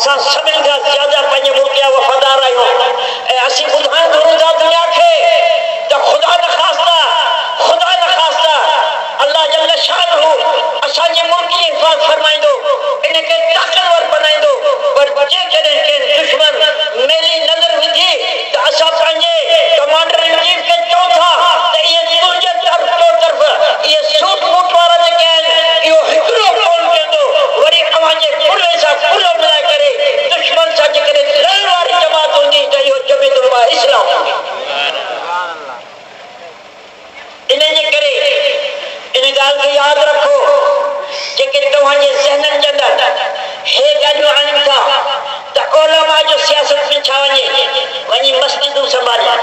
असां सभिनि खां ज़्यादा पंहिंजे मुल्क जा वफ़ादार आहियूं ऐं असीं ॿुधाइण घुरूं था दुनिया खे त ख़ुदा नख़ास्ता अल्लाह जल शानहू असांजे मुल्क जी हिफ़ाज़त फरमाईंदो, इनखे ताक़तवर बनाईंदो। पर जेकॾहिं कंहिं दुश्मन मेली नज़र विझी त असां पंहिंजे कमांडर इन चीफ खे चऊं था त इहे तुंहिंजे तरफ़ इहे सूट बूट वारा जेके आहिनि इहो हिकिड़ो कोन कंदो। वरी अव्हांजे कुल्हे सां कुल्हो मिलाए करे दुश्मन सां जेकॾहिं लड़ण वारी जमात हूंदी त इहो जमीतुल इस्लाम हूंदी। इन जे करे इन ॻाल्हि खे यादि रखो, जेके तव्हांजे ज़हननि जे अंदरि हे ॻाल्हियूं आणनि था त उलमा जो सियासत में छा वञे, वञी मस्जिदूं संभालियूं